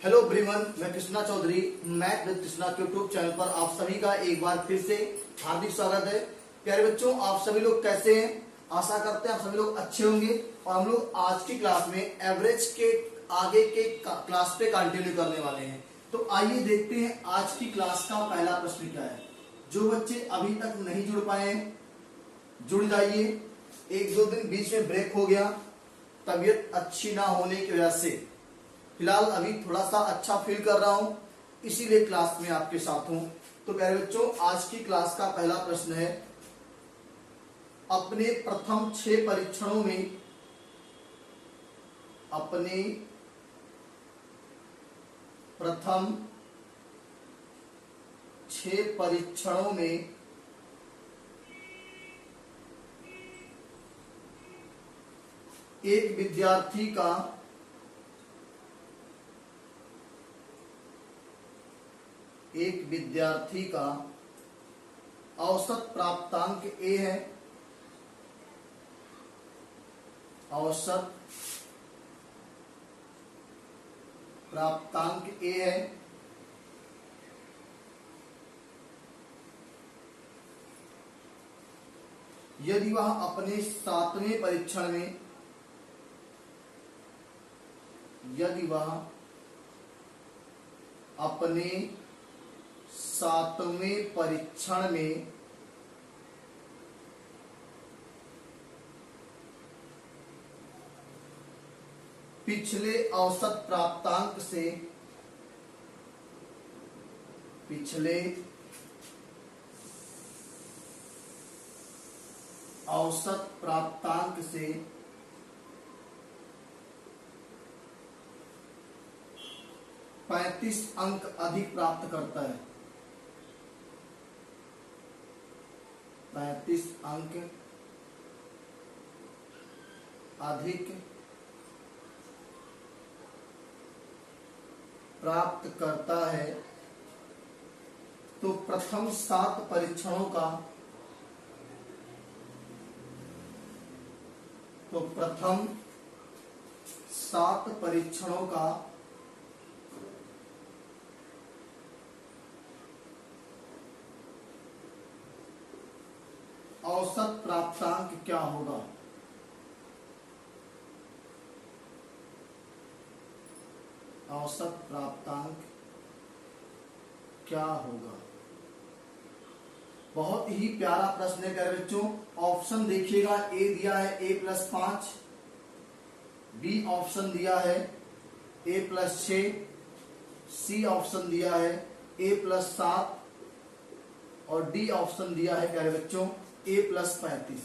Hello everyone, मैं Krishna Chaudhary math with Krishna के YouTube channel पर आप सभी का एक बार फिर से हार्दिक स्वागत है। प्यारे बच्चों, आप सभी लोग कैसे हैं? आशा करते हैं आप सभी लोग अच्छे होंगे। और हम लोग आज की क्लास में एवरेज के आगे के क्लास पे कंटिन्यू करने वाले हैं। तो आइए देखते हैं आज की क्लास का पहला प्रश्न क्या है। जो बच्चे अभी तक नहीं जुड़ पाए हैं, जुड़ जाइए। एक दो दिन बीच में ब्रेक हो गया तबीयत अच्छी ना होने की वजह से। फिलहाल अभी थोड़ा सा अच्छा फील कर रहा हूं, इसीलिए क्लास में आपके साथ हूं। तो प्यारे बच्चों, आज की क्लास का पहला प्रश्न है, अपने प्रथम 6 परीक्षणों में अपने प्रथम 6 परीक्षणों में एक विद्यार्थी का औसत प्राप्तांक ए है। औसत प्राप्तांक ए है। यदि वह अपने 7वें परीक्षण में पिछले औसत प्राप्तांक से 35 अंक अधिक प्राप्त करता है। 35 अंक अधिक प्राप्त करता है तो प्रथम 7 परीक्षणों का औसत प्राप्तांक क्या होगा? औसत प्राप्तांक क्या होगा? बहुत ही प्यारा प्रश्न है प्यारे बच्चों। ऑप्शन देखिएगा, ए दिया है a+5, बी ऑप्शन दिया है a+6, सी ऑप्शन दिया है a+7 और डी ऑप्शन दिया है प्यारे बच्चों a+35।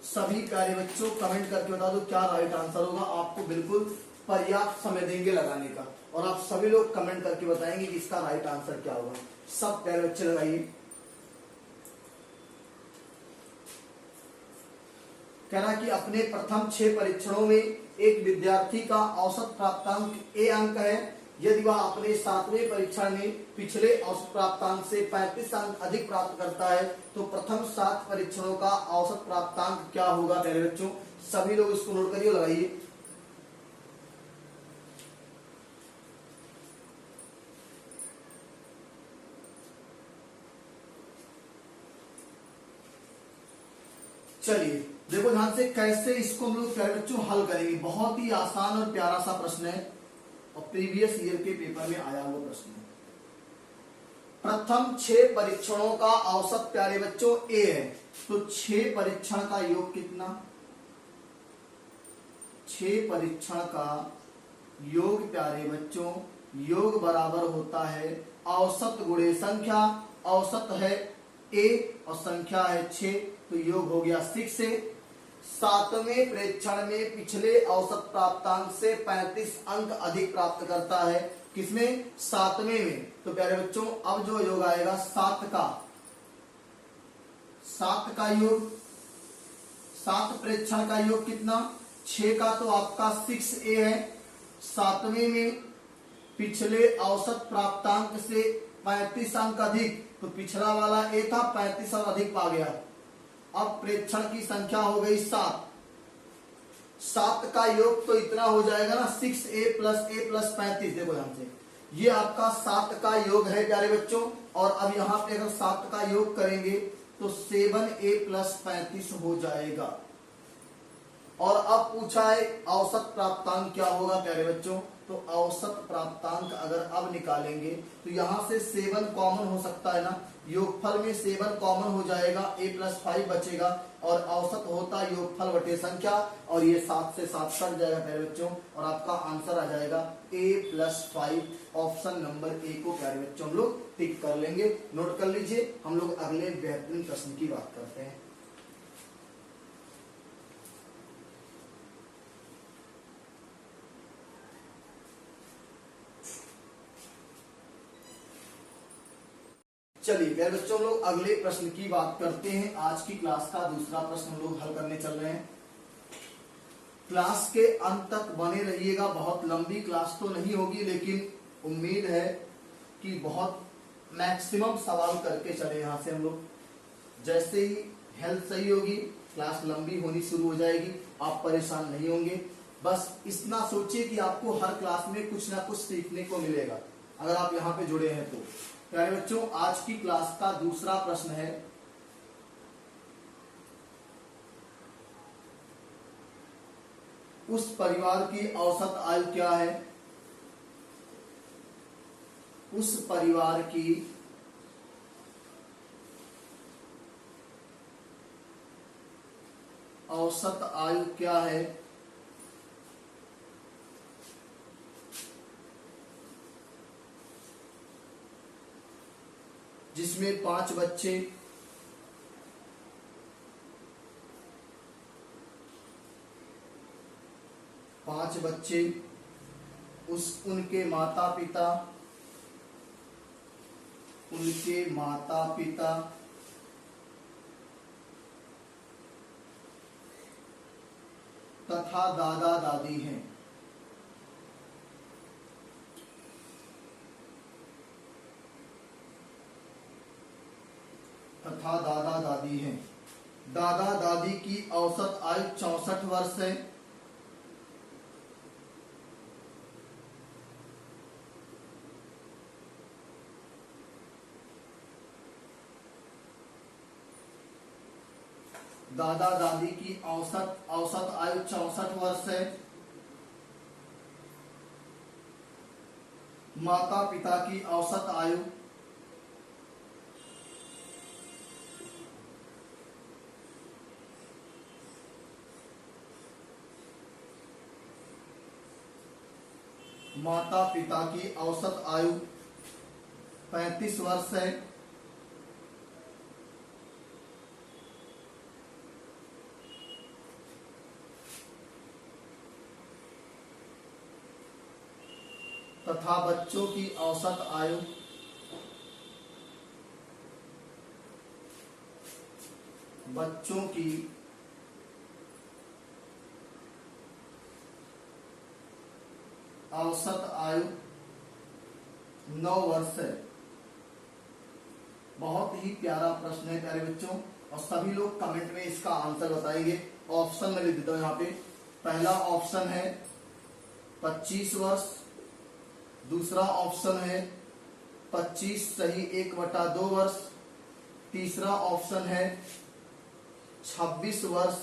सभी प्यारे बच्चों कमेंट करके बता दो क्या राइट आंसर होगा। आपको बिल्कुल पर्याप्त समय देंगे लगाने का, और आप सभी लोग कमेंट करके बताएंगे कि इसका राइट आंसर क्या होगा। सब प्यारे बच्चे लगाइए। कहना कि अपने प्रथम 6 परीक्षणों में एक विद्यार्थी का औसत प्राप्तांक ए अंक है। यदि वह अपने 7वें परीक्षण में पिछले औसत प्राप्तांक से 35 अंक अधिक प्राप्त करता है तो प्रथम 7 परीक्षणों का औसत प्राप्तांक क्या होगा? प्यारे बच्चों सभी लोग इसको नोट करिए, लगाइए। चलिए देखो ध्यान से कैसे इसको हम लोग प्यारे बच्चों हल करेंगे। बहुत ही आसान और प्यारा सा प्रश्न है और प्रीवियस ईयर के पेपर में आया हुआ प्रश्न है। प्रथम 6 परीक्षणों का औसत प्यारे बच्चों ए है, तो 6 परीक्षण का योग कितना? 6 परीक्षण का योग प्यारे बच्चों, योग बराबर होता है औसत गुणे संख्या। औसत है ए और संख्या है 6, तो योग हो गया 6 से। 7वें परीक्षण में पिछले औसत प्राप्तांक से 35 अंक अधिक प्राप्त करता है। किसमें? 7वें में। तो प्यारे बच्चों अब जो योग आएगा 7 का योग, 7 परीक्षण का योग कितना? 6 का तो आपका 6a है। 7वें में पिछले औसत प्राप्तांक से 35 अंक अधिक, तो पिछला वाला ए था 35 और अधिक पा गया। अब प्रेक्षण की संख्या हो गई 7। 7 का योग तो इतना हो जाएगा ना 6a + a + 35। देखो ध्यान से ये आपका 7 का योग है प्यारे बच्चों। और अब यहाँ पे अगर 7 का योग करेंगे तो 7a + 35 हो जाएगा। और अब पूछा है औसत प्राप्तांक क्या होगा प्यारे बच्चों। तो औसत प्राप्तांक अगर अब निकालेंगे तो यहां से 7 कॉमन हो सकता है ना, योगफल में 7 कॉमन हो जाएगा, a + 5 बचेगा और औसत होता योगफल बटे संख्या, और ये 7 से 7 कट जाएगा प्यारे बच्चों और आपका आंसर आ जाएगा a + 5। ऑप्शन नंबर ए को प्यारे बच्चों हम लोग टिक कर लेंगे। नोट कर लीजिए, हम लोग अगले बेहतरीन प्रश्न की बात करते हैं। चलिए प्यारे बच्चों, हम लोग अगले प्रश्न की बात करते हैं। आज की क्लास का दूसरा प्रश्न हम लोग हल करने चल रहे हैं। क्लास के अंत तक बने रहिएगा। बहुत लंबी क्लास तो नहीं होगी, लेकिन उम्मीद है कि बहुत मैक्सिमम सवाल करके चले यहाँ से हम लोग। जैसे ही हेल्थ सही होगी क्लास लंबी होनी शुरू हो जाएगी, आप परेशान नहीं होंगे। बस इतना सोचिए कि आपको हर क्लास में कुछ ना कुछ सीखने को मिलेगा अगर आप यहाँ पे जुड़े हैं तो। प्यारे बच्चों, आज की क्लास का दूसरा प्रश्न है, उस परिवार की औसत आयु क्या है। उस परिवार की औसत आयु क्या है। जिसमें 5 बच्चे, उनके माता पिता तथा दादा दादी हैं। दादा दादी की औसत आयु 64 वर्ष है। दादा दादी की औसत आयु 64 वर्ष है। माता पिता की औसत आयु 35 वर्ष है। तथा बच्चों की औसत आयु 9 वर्ष है। बहुत ही प्यारा प्रश्न है प्यारे बच्चों, और सभी लोग कमेंट में इसका आंसर बताएंगे। ऑप्शन में लिख देता हूं यहाँ पे। पहला ऑप्शन है 25 वर्ष, दूसरा ऑप्शन है 25 सही 1/2 वर्ष, तीसरा ऑप्शन है 26 वर्ष,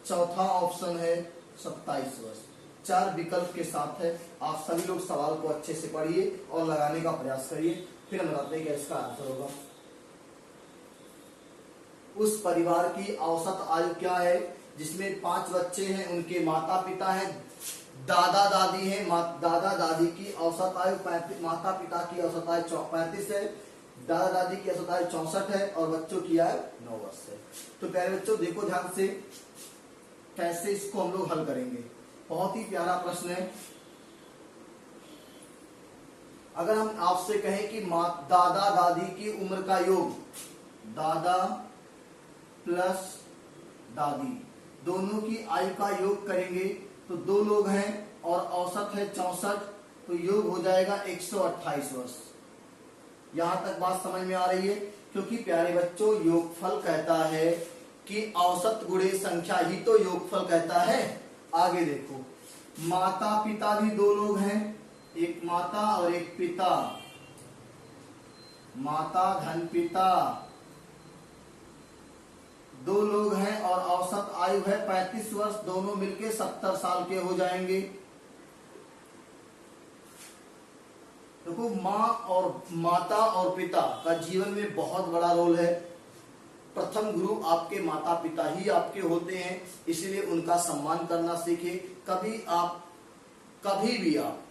चौथा ऑप्शन है 27 वर्ष। 4 विकल्प के साथ है। आप सभी लोग सवाल को अच्छे से पढ़िए और लगाने का प्रयास करिए, फिर हम बताते हैं क्या इसका आंसर होगा। उस परिवार की औसत आयु क्या है जिसमें 5 बच्चे हैं, उनके माता पिता हैं, दादा दादी हैं। दादा दादी की औसत आयु 35, माता पिता की औसत आयु 35 है, दादा दादी की औसत आयु 64 है और बच्चों की आयु 9 वर्ष है। तो प्यारे बच्चों देखो ध्यान से कैसे इसको हम लोग हल करेंगे। बहुत ही प्यारा प्रश्न है। अगर हम आपसे कहें कि दादा दादी की उम्र का योग, दादा प्लस दादी दोनों की आयु का योग करेंगे तो 2 लोग हैं और औसत है 64, तो योग हो जाएगा 128 वर्ष। यहां तक बात समझ में आ रही है? क्योंकि प्यारे बच्चों योगफल कहता है कि औसत गुणे संख्या ही तो योगफल कहता है। आगे देखो, माता पिता भी 2 लोग हैं, एक माता और एक पिता, माता धन पिता, दो लोग हैं और औसत आयु है 35 वर्ष, दोनों मिलके 70 साल के हो जाएंगे। देखो माँ और माता और पिता का जीवन में बहुत बड़ा रोल है। प्रथम गुरु आपके माता पिता ही आपके होते हैं, इसलिए उनका सम्मान करना सीखिए। कभी भी आप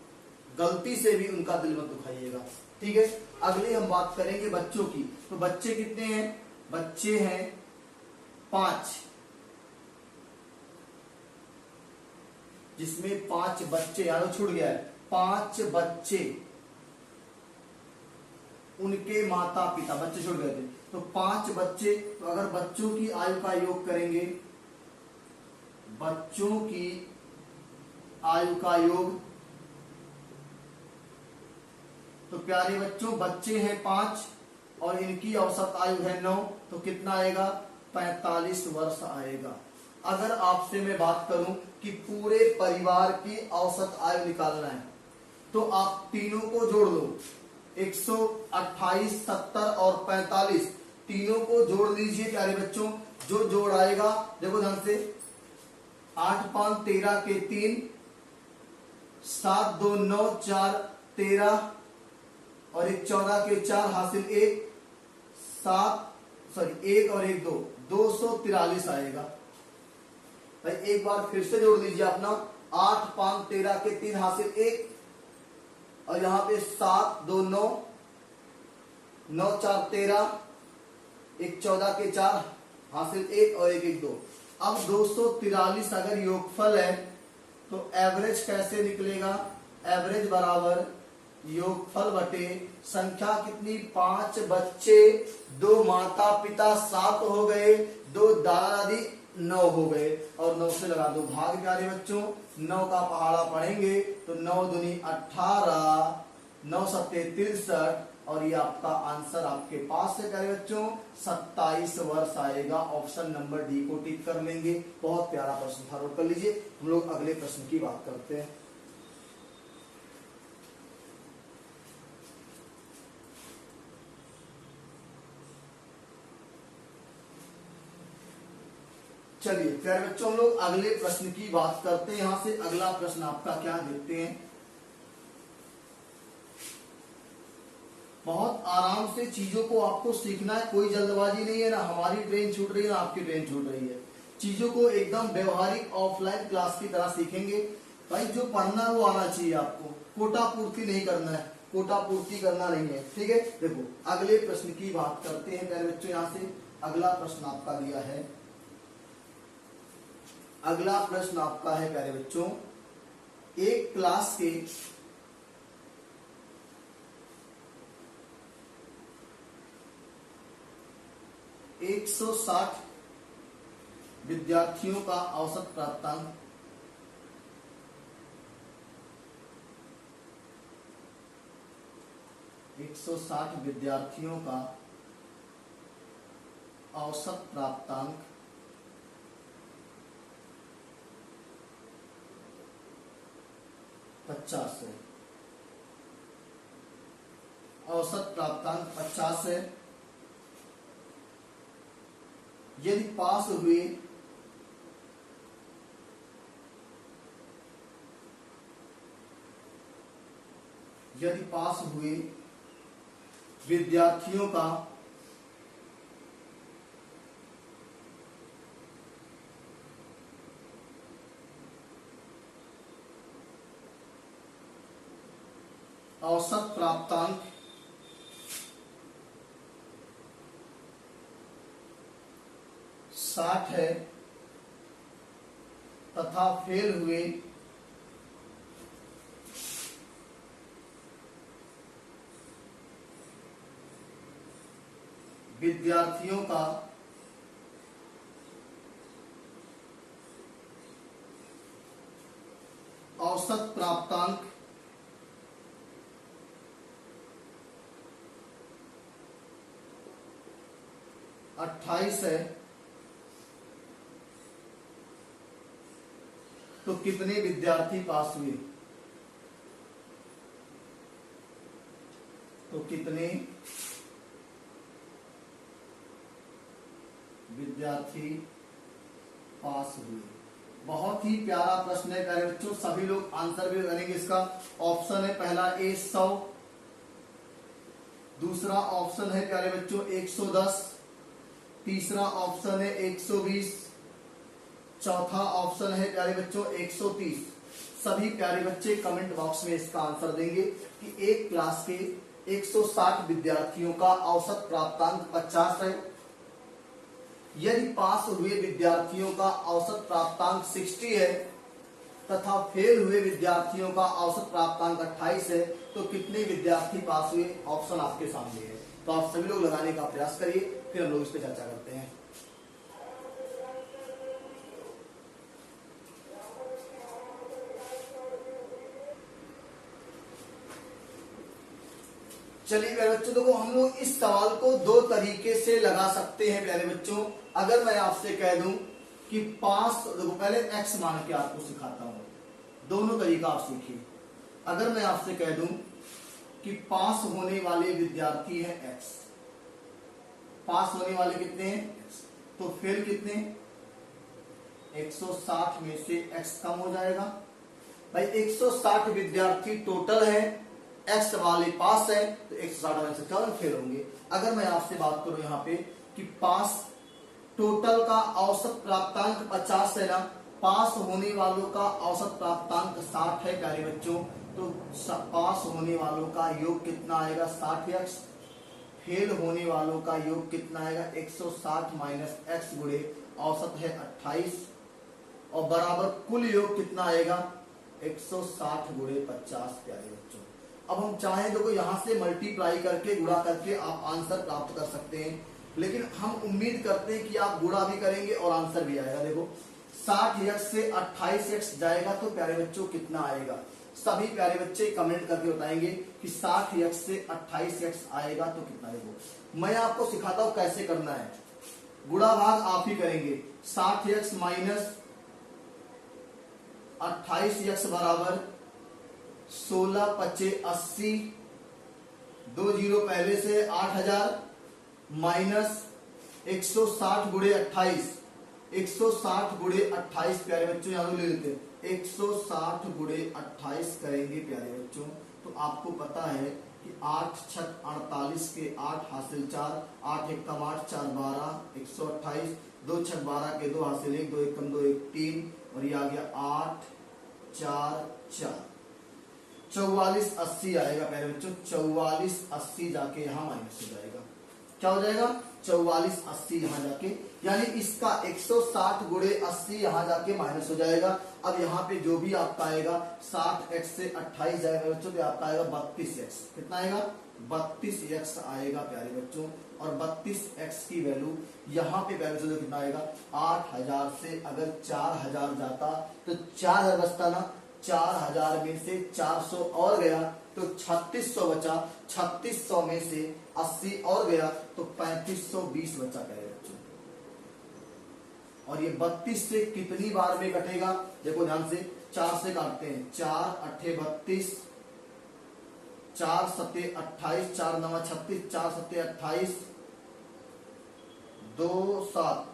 गलती से भी उनका दिल मत दुखाइएगा, ठीक है। अगले हम बात करेंगे बच्चों की। तो बच्चे कितने हैं? बच्चे हैं 5, जिसमें 5 बच्चे, यार छूट गया है, 5 बच्चे, उनके माता पिता, बच्चे छूट गए थे, तो 5 बच्चे। तो अगर बच्चों की आयु का योग करेंगे, बच्चों की आयु का योग, तो प्यारे बच्चों बच्चे हैं 5 और इनकी औसत आयु है 9, तो कितना आएगा? 45 वर्ष आएगा। अगर आपसे मैं बात करूं कि पूरे परिवार की औसत आयु निकालना है, तो आप तीनों को जोड़ लो, 128, 70 और 45, तीनों को जोड़ लीजिए प्यारे बच्चों। जो जोड़ आएगा देखो ध्यान से, 8 5 13 के 3, 7 2 9 4 13 और 1 14 के 4 हासिल 1 1 और 1 2, 243 आएगा। भाई एक बार फिर से जोड़ लीजिए अपना, 8 5 13 के 3 हासिल 1 और यहाँ पे 7 2 9 9 4 13, 1 14 के 4 हासिल 1 और 1 1 2। अब 243 अगर योगफल है तो एवरेज कैसे निकलेगा? एवरेज बराबर योगफल बटे संख्या कितनी? 5 बच्चे, 2 माता पिता, 7 हो गए, 2 दादा दादी, 9 हो गए, और 9 से लगा दो भाग प्यारे बच्चों। 9 का पहाड़ा पढ़ेंगे तो 9 दूनी 18, 9 सत्ते 63, और ये आपका आंसर आपके पास है प्यारे बच्चों, 27 वर्ष आएगा। ऑप्शन नंबर डी को टिक कर लेंगे। बहुत प्यारा प्रश्न था, नोट कर लीजिए। हम लोग अगले प्रश्न की बात करते हैं। चलिए प्यारे बच्चों, हम लोग अगले प्रश्न की बात करते हैं। यहां से अगला प्रश्न आपका क्या देखते हैं। बहुत आराम से चीजों को आपको सीखना है, कोई जल्दबाजी नहीं है, ना हमारी ट्रेन छूट रही है ना आपकी ट्रेन छूट रही है। चीजों को एकदम व्यवहारिक ऑफलाइन क्लास की तरह सीखेंगे। भाई जो पढ़ना है वो आना चाहिए आपको, कोटा पूर्ति नहीं करना है, कोटा पूर्ति करना नहीं है, ठीक है। देखो अगले प्रश्न की बात करते हैं प्यारे बच्चों। यहाँ से अगला प्रश्न आपका दिया है, अगला प्रश्न आपका है प्यारे बच्चों, एक क्लास के 160 विद्यार्थियों का औसत प्राप्तांक 160 विद्यार्थियों का औसत प्राप्तांक 50 है। औसत प्राप्तांक 50 है। यदि पास हुए विद्यार्थियों का औसत प्राप्तांक 60 है तथा फेल हुए विद्यार्थियों का औसत प्राप्तांक 28 है, तो कितने विद्यार्थी पास हुए? तो कितने विद्यार्थी पास हुए। बहुत ही प्यारा प्रश्न है प्यारे बच्चों, सभी लोग आंसर भी करेंगे इसका। ऑप्शन है पहला ए 100, दूसरा ऑप्शन है प्यारे बच्चों 110, तीसरा ऑप्शन है 120, चौथा ऑप्शन है प्यारे बच्चों 130। सभी प्यारे बच्चे कमेंट बॉक्स में इसका आंसर देंगे कि एक क्लास के 160 विद्यार्थियों का औसत प्राप्तांक 50 है। यदि पास हुए विद्यार्थियों का औसत प्राप्तांक 60 है तथा फेल हुए विद्यार्थियों का औसत प्राप्तांक 28 है, तो कितने विद्यार्थी पास हुए? ऑप्शन आपके सामने है, तो आप सभी लोग लगाने का प्रयास करिए, फिर हम लोग इस पर चर्चा करते हैं। चलिए प्यारे बच्चों, देखो हम लोग इस सवाल को दो तरीके से लगा सकते हैं प्यारे बच्चों। अगर मैं आपसे कह दूं कि पास, देखो पहले x मान के आपको सिखाता हूं, दोनों तरीका आप सीखिए। अगर मैं आपसे कह दूं कि पास होने वाले विद्यार्थी हैं x, पास होने वाले कितने हैं x, तो फेल कितने? 160 में से x कम हो जाएगा। भाई 160 विद्यार्थी टोटल है, x वाले पास है, तो 160 में से कम फेल होंगे। अगर मैं आपसे बात करूं यहाँ पे कि पास टोटल का औसत प्राप्तांक 50 है ना, पास होने वालों का औसत प्राप्तांक 60 है प्यारे बच्चों, तो पास होने वालों का योग कितना आएगा? 60x। फेल होने वालों का योग कितना आएगा? 160 माइनस x गुणे औसत है 28, और बराबर कुल योग कितना आएगा? 160 गुणे 50 प्यारे बच्चों। अब हम चाहें तो यहां से मल्टीप्लाई करके, गुणा करके आप आंसर प्राप्त कर सकते हैं, लेकिन हम उम्मीद करते हैं कि आप गुणा भी करेंगे और आंसर भी आएगा। देखो 60x से 28x जाएगा तो प्यारे बच्चों कितना आएगा? सभी प्यारे बच्चे कमेंट करके बताएंगे कि 60x से 28x आएगा तो कितना। देखो मैं आपको सिखाता हूं कैसे करना है, गुणा भाग आप ही करेंगे। 60x माइनस 28x बराबर 16 पच्चे 80, 2 जीरो पहले से 8000 माइनस 160 गुणे 28, 160 गुणे 28 प्यारे बच्चों यहां ले लेते हैं, 160 गुणे 28 करेंगे प्यारे बच्चों, तो आपको पता है कि 8 छक 48 के 8 हासिल 4, 8 एक कम 8, 4 12, 128, 2 छक 12 के 2 हासिल 1, 2 एक कम 2 1 3, और ये आ गया 8 4 4, 44 80 आएगा प्यारे बच्चों। 44 80 जाके यहाँ माइनस हो जाएगा, क्या हो जाएगा? 44 80 यहाँ जाके, यानी इसका 160 गुणे 80 यहाँ जाके माइनस हो जाएगा। अब यहाँ पे जो भी आपका आएगा 60x से 28 जाएगा बच्चों, तो आपका आएगा 32x। कितना आएगा? 32x आएगा प्यारे बच्चों, और 32x की वैल्यू यहाँ पे प्यारे बच्चों कितना आएगा? 8000 से अगर 4000 जाता तो 4000 बचता ना, 4000 में से 400 और गया तो 3600 बचा, 3600 में से 80 और गया तो 3520 बचा प्यारे बच्चों। और ये 32 से कितनी बार में कटेगा? देखो ध्यान से, 4 से काटते हैं, 4 अट्ठे 32, 4 सत्ते 28, 4 नवा 36, 4 सत्ते 28, 2 7,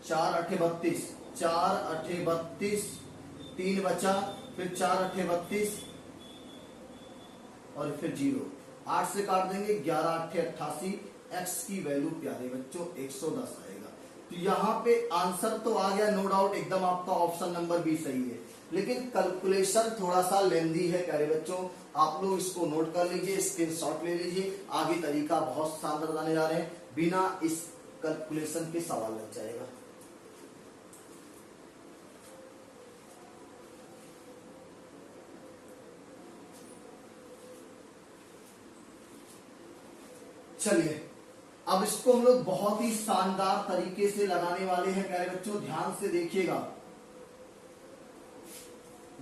4 अट्ठे 32, 4 अट्ठे 32, 3 बचा, फिर 4 अट्ठे 32 और फिर 0, 8 से काट देंगे, 11 अट्ठे 88, x की वैल्यू प्यारे बच्चों 110 आएगा। तो यहाँ पे आंसर तो आ गया, नो डाउट, एकदम आपका ऑप्शन नंबर बी सही है, लेकिन कैलकुलेशन थोड़ा सा लेंदी है प्यारे बच्चों। आप लोग इसको नोट कर लीजिए, स्क्रीनशॉट ले लीजिए, आगे तरीका बहुत शानदार बताने जा रहे हैं, बिना इस कैलकुलेशन के सवाल लग जाएगा। चलिए अब इसको हम लोग बहुत ही शानदार तरीके से लगाने वाले हैं प्यारे बच्चों, ध्यान से देखिएगा।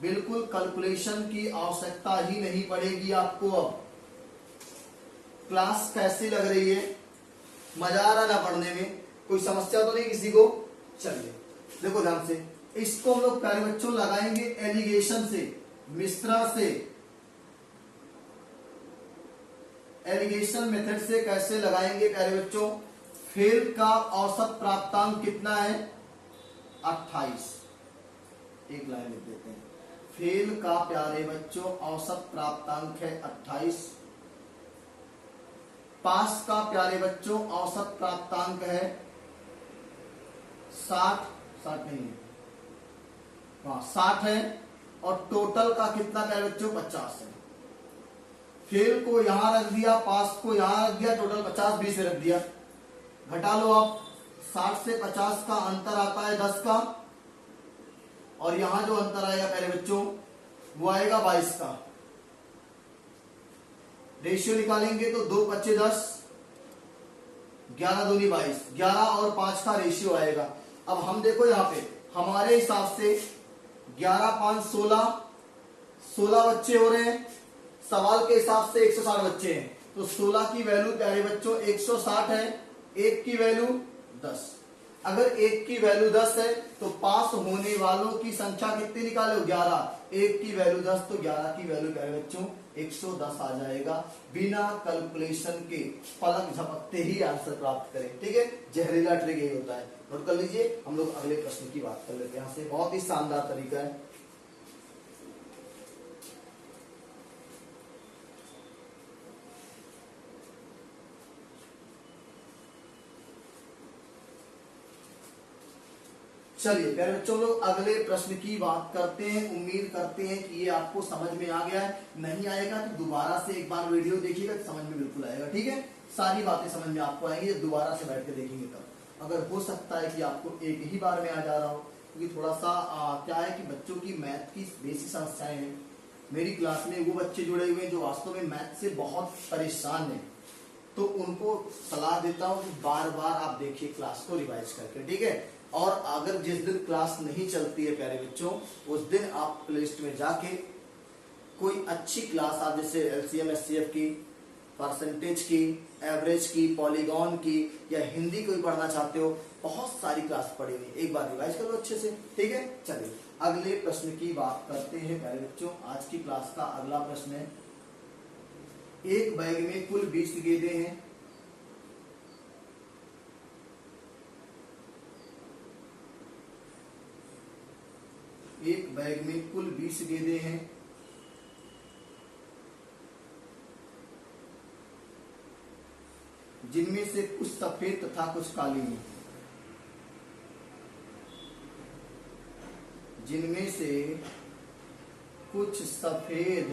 बिल्कुल कैलकुलेशन की आवश्यकता ही नहीं पड़ेगी आपको। अब क्लास कैसी लग रही है? मजा आ रहा ना पढ़ने में? कोई समस्या तो नहीं किसी को? चलिए देखो ध्यान से, इसको हम लोग प्यारे बच्चों लगाएंगे एलिगेशन से, मिश्रा से। एलिगेशन मेथड से कैसे लगाएंगे प्यारे बच्चों? फेल का औसत प्राप्तांक कितना है? 28। एक लाइन लिख देते हैं। फेल का प्यारे बच्चों औसत प्राप्तांक है 28। पास का प्यारे बच्चों औसत प्राप्तांक है 60 नहीं है, हाँ 60 है। और टोटल का कितना प्यारे बच्चों? 50 है। फेल को यहां रख दिया, पास को यहां रख दिया, टोटल 50 20 में रख दिया। घटा लो आप, 60 से 50 का अंतर आता है 10 का, और यहां जो अंतर आएगा प्यारे बच्चों वो आएगा 22 का। रेशियो निकालेंगे तो 2 25 10, 11 दूनी 22, 11 और 5 का रेशियो आएगा। अब हम देखो यहाँ पे हमारे हिसाब से 11 5 16, 16 बच्चे हो रहे हैं। सवाल के हिसाब से 160 बच्चे हैं, तो 16 की वैल्यू प्यारे बच्चों 160 है, 1 की वैल्यू 10। अगर 1 की वैल्यू 10 है तो पास होने वालों की संख्या कितनी निकालो? 11। 1 की वैल्यू 10 तो 11 की वैल्यू प्यारे बच्चों 110 आ जाएगा। बिना कैलकुलेशन के पलक झपकते ही आंसर प्राप्त करें। ठीक है, जहरीला ट्रिक यही होता है। नोट कर लीजिए। हम लोग अगले प्रश्न की बात कर लेते हैं। यहाँ से बहुत ही शानदार तरीका है। चलिए प्यारे बच्चों, लोग अगले प्रश्न की बात करते हैं। उम्मीद करते हैं कि ये आपको समझ में आ गया है। नहीं आएगा तो दोबारा से एक बार वीडियो देखिएगा तो समझ में बिल्कुल आएगा। ठीक है, सारी बातें समझ में आपको आएंगी जब दोबारा से बैठ के देखेंगे तब। अगर हो सकता है कि आपको एक ही बार में आ जा रहा हो, क्योंकि थोड़ा सा क्या है कि बच्चों की मैथ की बेसिक समस्याएं हैं। मेरी क्लास में वो बच्चे जुड़े हुए हैं जो वास्तव में मैथ से बहुत परेशान है, तो उनको सलाह देता हूँ कि बार बार आप देखिए क्लास को रिवाइज करके। ठीक है, और अगर जिस दिन क्लास नहीं चलती है प्यारे बच्चों, उस दिन आप प्लेलिस्ट में जाके कोई अच्छी क्लास आप जैसे एलसीएम एचसीएफ की, परसेंटेज की, एवरेज की, पॉलीगॉन की, या हिंदी कोई पढ़ना चाहते हो, बहुत सारी क्लास पढ़ी हुई, एक बार रिवाइज कर लो अच्छे से। ठीक है, चलिए अगले प्रश्न की बात करते हैं प्यारे बच्चों। आज की क्लास का अगला प्रश्न है, एक बैग में कुल 20 गेंदें हैं। एक बैग में कुल 20 गेंदें हैं। जिनमें से कुछ सफेद तथा कुछ काली हैं। जिनमें से कुछ सफेद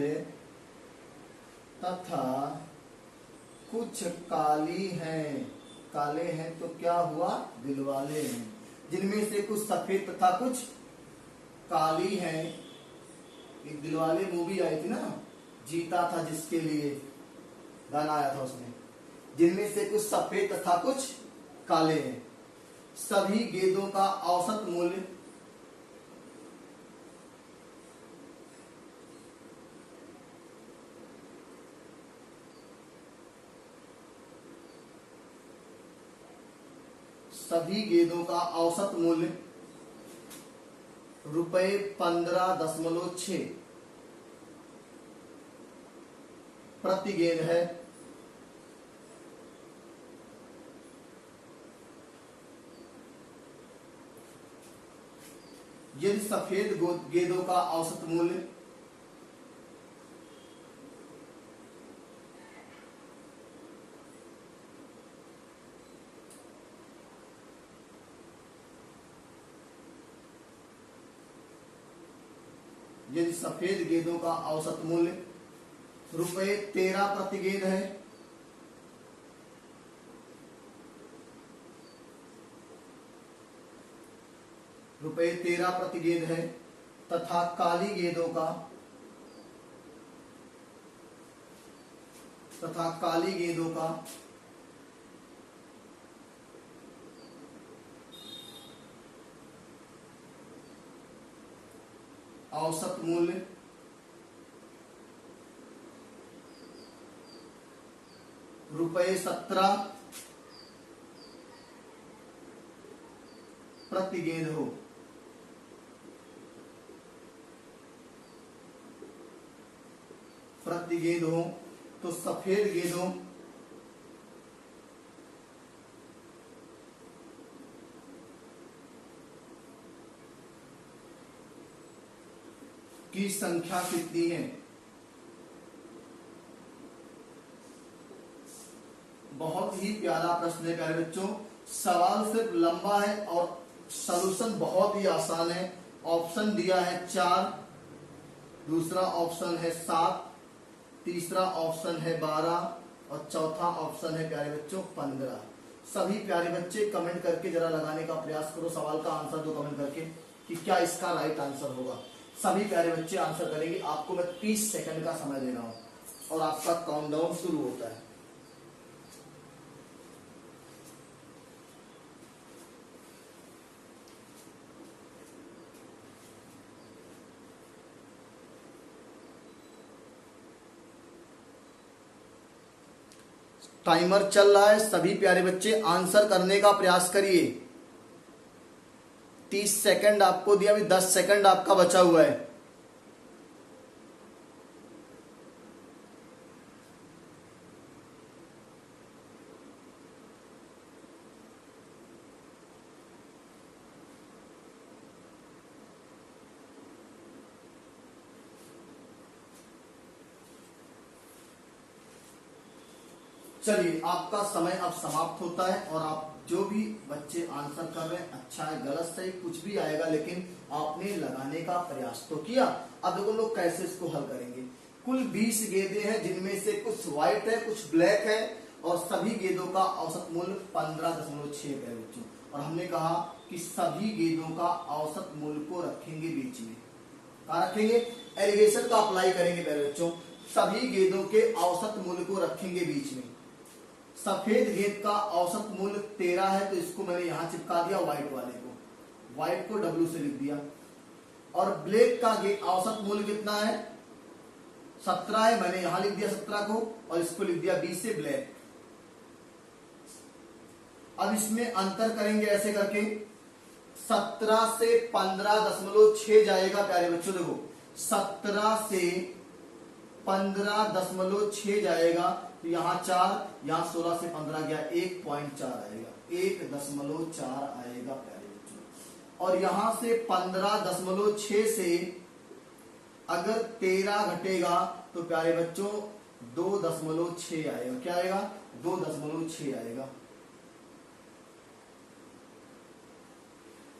तथा कुछ काली हैं। काले हैं तो क्या हुआ? दिलवाले हैं। जिनमें से कुछ सफेद तथा कुछ काली हैं। एक दिलवाले मूवी आई थी ना, जीता था जिसके लिए, गाना आया था उसमें। जिनमें से कुछ सफेद तथा कुछ काले हैं। सभी गेंदों का औसत मूल्य ₹15.6 प्रति गेंद है। यदि सफेद गेंदों का औसत मूल्य ₹13 प्रति गेंद है, ₹13 प्रति गेंद है, तथा काली गेंदों का औसत मूल्य ₹17 प्रति गेंद हो। तो सफेद गेंदों की संख्या कितनी है? बहुत ही प्यारा प्रश्न है प्यारे बच्चों। सवाल सिर्फ लंबा है और सॉल्यूशन बहुत ही आसान है। ऑप्शन दिया है 4, दूसरा ऑप्शन है 7, तीसरा ऑप्शन है 12 और चौथा ऑप्शन है प्यारे बच्चों 15। सभी प्यारे बच्चे कमेंट करके जरा लगाने का प्रयास करो, सवाल का आंसर दो कमेंट करके कि क्या इसका राइट आंसर होगा। सभी प्यारे बच्चे आंसर करेंगे। आपको मैं 30 सेकंड का समय दे रहा हूं और आपका काउंटडाउन शुरू होता है। टाइमर चल रहा है। सभी प्यारे बच्चे आंसर करने का प्रयास करिए। 30 सेकंड आपको दिया, अभी 10 सेकंड आपका बचा हुआ है। चलिए, आपका समय अब समाप्त होता है और आप जो भी बच्चे आंसर कर रहे हैं, अच्छा है गलत सही कुछ भी आएगा, लेकिन आपने लगाने का प्रयास तो किया। अब देखो लोग कैसे इसको हल करेंगे। कुल 20 गेंदें हैं, जिनमें से कुछ व्हाइट है कुछ ब्लैक है और सभी गेंदों का औसत मूल्य 15.6 है बच्चों। और हमने कहा कि सभी गेंदों का औसत मूल्य को रखेंगे बीच में। कहा रखेंगे? एलिगेशन का अप्लाई करेंगे प्यारे बच्चों। सभी गेंदों के औसत मूल्य को रखेंगे बीच में। सफेद गेंद का औसत मूल्य 13 है, तो इसको मैंने यहां चिपका दिया व्हाइट वाले को, व्हाइट को W से लिख दिया। और ब्लैक का औसत मूल्य कितना है? 17 है, मैंने यहां लिख दिया 17 को और इसको लिख दिया B से ब्लैक। अब इसमें अंतर करेंगे ऐसे करके। 17 से 15.6 जाएगा प्यारे बच्चों। देखो 17 से 15.6 जाएगा, तो यहाँ 4, यहाँ 16 से 15 गया, 1.4 आएगा, 1.4 आएगा प्यारे बच्चों। और यहां से 15.6 से अगर 13 घटेगा तो प्यारे बच्चों 2.6 आएगा। क्या आएगा? 2.6 आएगा।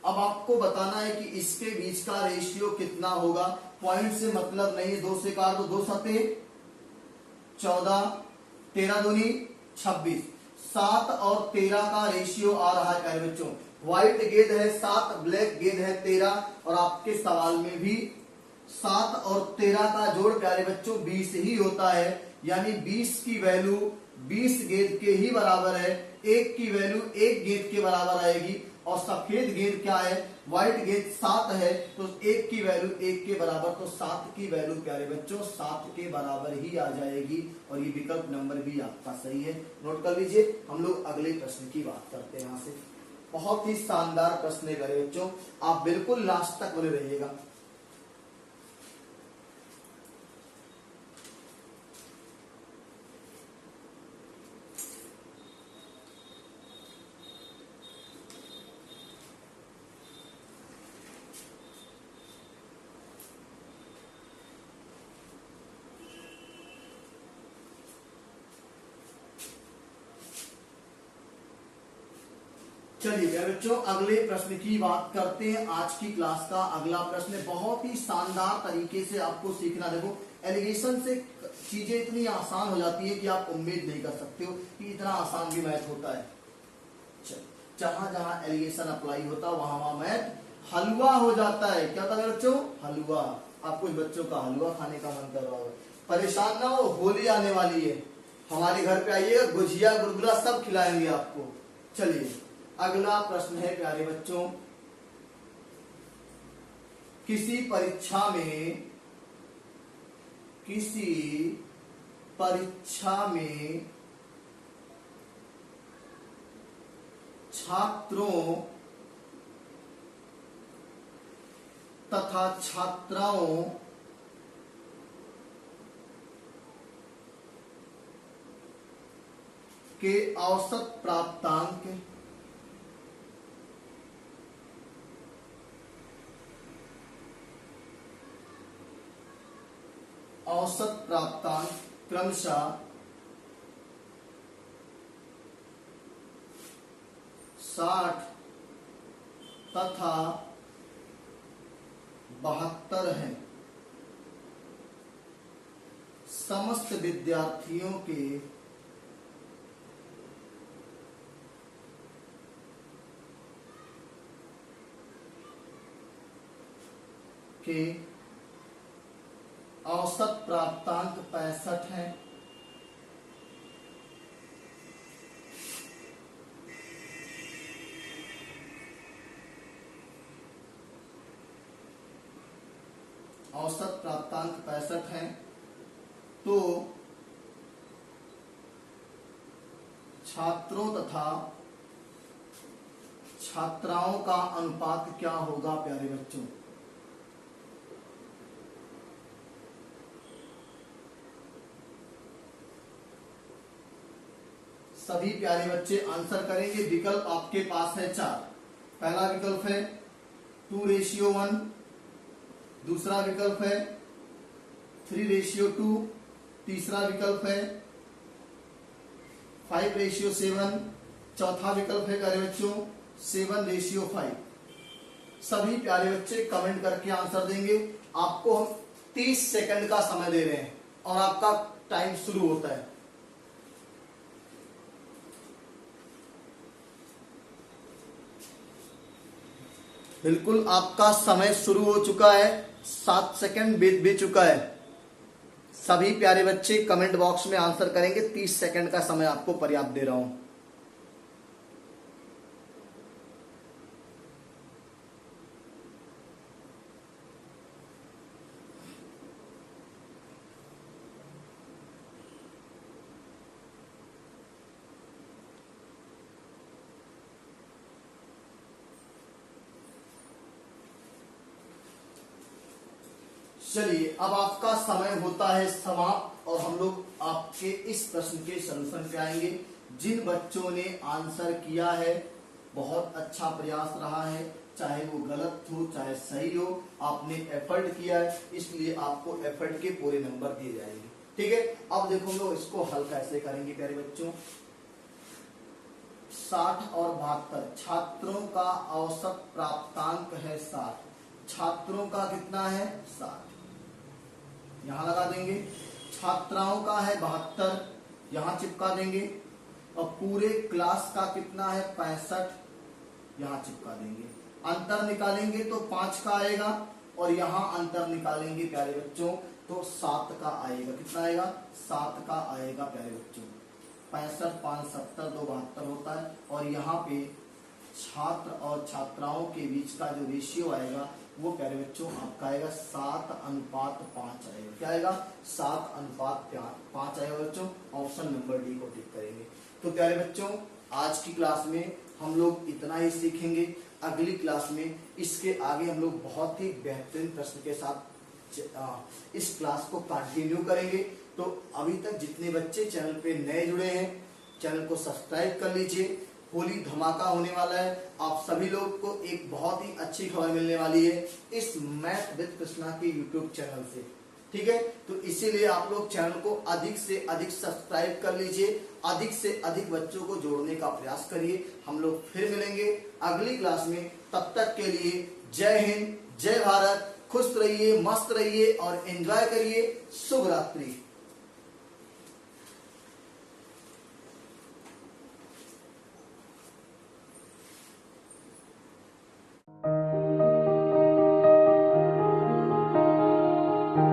अब आपको बताना है कि इसके बीच का रेशियो कितना होगा। पॉइंट से मतलब नहीं है, 2 से काट दो, 2 सते 14, 13 दूनी 26, 7 और 13 का रेशियो आ रहा है प्यारे बच्चों। व्हाइट गेंद है 7, ब्लैक गेंद है 13 और आपके सवाल में भी 7 और 13 का जोड़ प्यारे बच्चों 20 ही होता है। यानी 20 की वैल्यू 20 गेंद के ही बराबर है, 1 की वैल्यू 1 गेंद के बराबर आएगी। और सफेद गेंद क्या है? व्हाइट गेंद 7 है, तो 1 की वैल्यू 1 के बराबर, तो 7 की वैल्यू प्यारे बच्चों 7 के बराबर ही आ जाएगी। और ये विकल्प नंबर भी आपका सही है। नोट कर लीजिए। हम लोग अगले प्रश्न की बात करते हैं। यहाँ से बहुत ही शानदार प्रश्न है प्यारे बच्चों, आप बिल्कुल लास्ट तक बने रहिएगा। चलिए प्यारे बच्चों, अगले प्रश्न की बात करते हैं। आज की क्लास का अगला प्रश्न बहुत ही शानदार तरीके से आपको सीखना। देखो एलिगेशन से चीजें इतनी आसान हो जाती है कि आप उम्मीद नहीं कर सकते हो कि इतना आसान भी मैथ होता है। जहां जहां एलिगेशन अप्लाई होता है वहां वहां मैथ हलवा हो जाता है। क्या होता है बच्चों? हलवा। आपको बच्चों का हलवा खाने का मन कर रहा होगा। परेशान ना हो, होली आने वाली है, हमारे घर पे आइएगा, गुजिया गुलगुला सब खिलाएंगे आपको। चलिए अगला प्रश्न है प्यारे बच्चों, किसी परीक्षा में छात्रों तथा छात्राओं के औसत प्राप्तांक औसत प्राप्तांक क्रमशः 60 तथा 72 है। समस्त विद्यार्थियों के औसत प्राप्तांक 65 है। औसत प्राप्तांक 65 है तो छात्रों तथा छात्राओं का अनुपात क्या होगा प्यारे बच्चों? सभी प्यारे बच्चे आंसर करेंगे। विकल्प आपके पास है 4। पहला विकल्प है 2:1, दूसरा विकल्प है 3:2, तीसरा विकल्प है 5:7, चौथा विकल्प है प्यारे बच्चों 7:5। सभी प्यारे बच्चे कमेंट करके आंसर देंगे। आपको हम 30 सेकंड का समय दे रहे हैं और आपका टाइम शुरू होता है। बिल्कुल आपका समय शुरू हो चुका है। 7 सेकंड बीत चुका है। सभी प्यारे बच्चे कमेंट बॉक्स में आंसर करेंगे। 30 सेकंड का समय आपको पर्याप्त दे रहा हूं। चलिए अब आपका समय होता है समाप्त और हम लोग आपके इस प्रश्न के सलूशन पे आएंगे। जिन बच्चों ने आंसर किया है बहुत अच्छा प्रयास रहा है, चाहे वो गलत हो चाहे सही हो, आपने एफर्ट किया है, इसलिए आपको एफर्ट के पूरे नंबर दिए जाएंगे। ठीक है, अब देखो हम लोग इसको हल कैसे करेंगे प्यारे बच्चों। 60 और 72 छात्रों का औसत प्राप्तांक है 60, छात्रों का कितना है 60, यहां लगा देंगे। छात्राओं का है 72, यहां चिपका देंगे। और पूरे क्लास का कितना है 65, यहां चिपका देंगे। अंतर निकालेंगे तो 5 का आएगा और यहां अंतर निकालेंगे प्यारे बच्चों तो 7 का आएगा। कितना आएगा 7 का आएगा प्यारे बच्चों। 65 5 70 2 72 होता है। और यहाँ पे छात्र और छात्राओं के बीच का जो रेशियो आएगा वो प्यारे बच्चों आपका आएगा 7:5 आएगा। क्या आएगा 7:5 आएगा बच्चों। ऑप्शन नंबर डी को टिक करेंगे। तो प्यारे बच्चों आज की क्लास में हम लोग इतना ही सीखेंगे। अगली क्लास में इसके आगे हम लोग बहुत ही बेहतरीन प्रश्न के साथ इस क्लास को कंटिन्यू करेंगे। तो अभी तक जितने बच्चे चैनल पे नए जुड़े हैं चैनल को सब्सक्राइब कर लीजिए। होली धमाका होने वाला है। आप सभी लोग को एक बहुत ही अच्छी खबर मिलने वाली है इस मैथ विद कृष्णा के यूट्यूब चैनल से। ठीक है, तो इसीलिए आप लोग चैनल को अधिक से अधिक सब्सक्राइब कर लीजिए, अधिक से अधिक बच्चों को जोड़ने का प्रयास करिए। हम लोग फिर मिलेंगे अगली क्लास में। तब तक के लिए जय हिंद, जय भारत, खुश रहिए, मस्त रहिए और एंजॉय करिए। शुभ रात्रि।